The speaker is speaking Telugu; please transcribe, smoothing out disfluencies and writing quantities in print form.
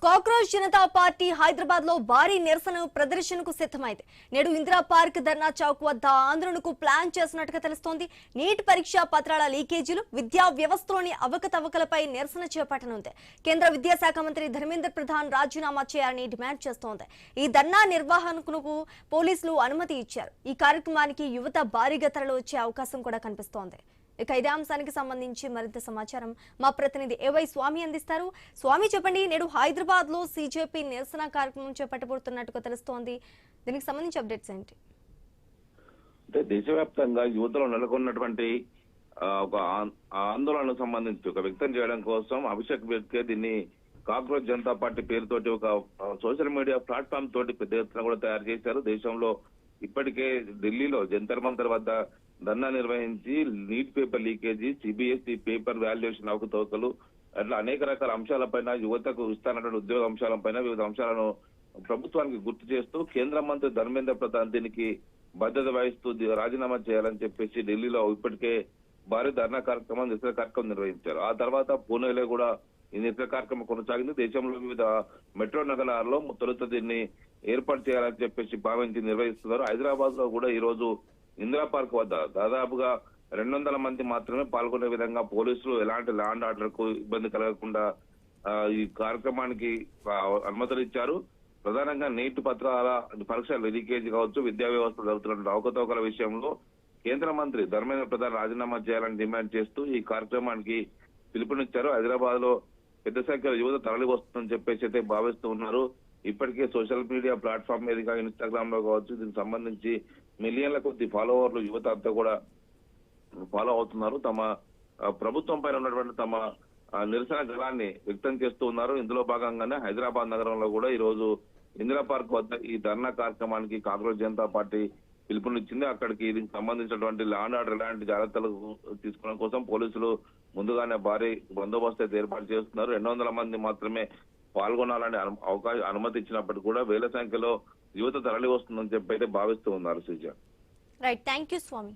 కాక్రోచ్ జనతా పార్టీ హైదరాబాద్ లో భారీ నిరసన ప్రదర్శనకు సిద్ధమైంది. నేడు ఇందిరా పార్క్ ధర్నా చౌక్ వద్ద ఆందోళనకు ప్లాన్ చేసినట్టుగా తెలుస్తోంది. నీట్ పరీక్షా పత్రాల లీకేజీలు, విద్యా వ్యవస్థలోని అవకతవకలపై నిరసన చేపట్టనుంది. కేంద్ర విద్యాశాఖ మంత్రి ధర్మేంద్ర ప్రధాన్ రాజీనామా చేయాలని డిమాండ్ చేస్తోంది. ఈ ధర్నా నిర్వహణకు పోలీసులు అనుమతి ఇచ్చారు. ఈ కార్యక్రమానికి యువత భారీగా తరలి వచ్చే అవకాశం కూడా కనిపిస్తోంది. ఇక ఇదే అంశానికి సంబంధించి మరింత సమాచారం మా ప్రతినిధి ఏవై స్వామి అందిస్తారు. స్వామి, చెప్పండి, నేడు హైదరాబాద్ లో సీజేపీ నిరసన కార్యక్రమం చేపట్టబోతున్నట్టుగా తెలుస్తోంది. దీనికి సంబంధించి అప్డేట్స్ ఏంటి? అంటే దేశవ్యాప్తంగా యువతలో నెలకొన్నటువంటి ఒక ఆందోళనకు సంబంధించి ఒక వ్యక్తం చేయడం కోసం అభిషేక్ బెర్కే దీన్ని కాక్రోచ్ జనతా పార్టీ పేరుతోటి ఒక సోషల్ మీడియా ప్లాట్ఫామ్ తోటి పెద్ద ఎత్తున కూడా తయారు చేశారు. దేశంలో ఇప్పటికే ఢిల్లీలో జంతర్ మంతర్ వద్ద ధర్నా నిర్వహించి neat paper leakage, CBSE paper valuation అవకతవకలు అట్లా అనేక రకాల అంశాలపైన యువతకు ఇస్తానటువంటి ఉద్యోగ అంశాలపైన వివిధ అంశాలను ప్రభుత్వానికి గుర్తు చేస్తూ కేంద్ర మంత్రి ధర్మేంద్ర ప్రధాన్ దీనికి బాధ్యత వహిస్తూ రాజీనామా చేయాలని చెప్పేసి ఢిల్లీలో ఇప్పటికే భారీ ధర్నా కార్యక్రమం, నిరసన కార్యక్రమం నిర్వహించారు. ఆ తర్వాత పూణేలో కూడా ఈ నిరసన కార్యక్రమం కొనసాగింది. దేశంలో వివిధ మెట్రో నగరాల్లో తొలుత దీన్ని ఏర్పాటు చేయాలని చెప్పేసి భావించి నిర్వహిస్తున్నారు. హైదరాబాద్ లో కూడా ఈ రోజు ఇందిరా పార్క్ వద్ద దాదాపుగా 200 మంది మాత్రమే పాల్గొనే విధంగా పోలీసులు ఎలాంటి లా అండ్ ఆర్డర్ కు ఇబ్బంది కలగకుండా ఈ కార్యక్రమానికి అనుమతులు ఇచ్చారు. ప్రధానంగా నీట్ పత్రాల పరీక్షల లీకేజీ కావచ్చు, విద్యా వ్యవస్థ జరుగుతున్న అవకతవకల విషయంలో కేంద్ర మంత్రి ధర్మేంద్ర ప్రధాన్ రాజీనామా చేయాలని డిమాండ్ చేస్తూ ఈ కార్యక్రమానికి పిలుపునిచ్చారు. హైదరాబాద్ లో పెద్ద సంఖ్యలో యువత తరలి వస్తుందని చెప్పేసి అయితే భావిస్తూ ఉన్నారు. ఇప్పటికే సోషల్ మీడియా ప్లాట్ఫామ్ మీదుగా ఇన్స్టాగ్రామ్ లో కావచ్చు, దీనికి సంబంధించి మిలియన్ల కొద్ది ఫాలోవర్లు యువత అంతా కూడా ఫాలో అవుతున్నారు. తమ ప్రభుత్వం పైన ఉన్నటువంటి తమ నిరసన గళాన్ని వ్యక్తం చేస్తూ ఉన్నారు. ఇందులో భాగంగానే హైదరాబాద్ నగరంలో కూడా ఈ రోజు ఇందిరా పార్క్ వద్ద ఈ ధర్నా కార్యక్రమానికి కాంగ్రెస్ జనతా పార్టీ పిలుపునిచ్చింది. అక్కడికి దీనికి సంబంధించినటువంటి లా అండ్ ఆర్డర్ ఎలాంటి జాగ్రత్తలు తీసుకోవడం కోసం పోలీసులు ముందుగానే భారీ బందోబస్తు అయితే ఏర్పాటు చేస్తున్నారు. 200 మంది మాత్రమే పాల్గొనాలని అనుమతి ఇచ్చినప్పటికీ కూడా వేల సంఖ్యలో యువత తరలి వస్తుందని చెప్పి అయితే భావిస్తూ ఉన్నారు. Sreeja, right, thank you Swamy.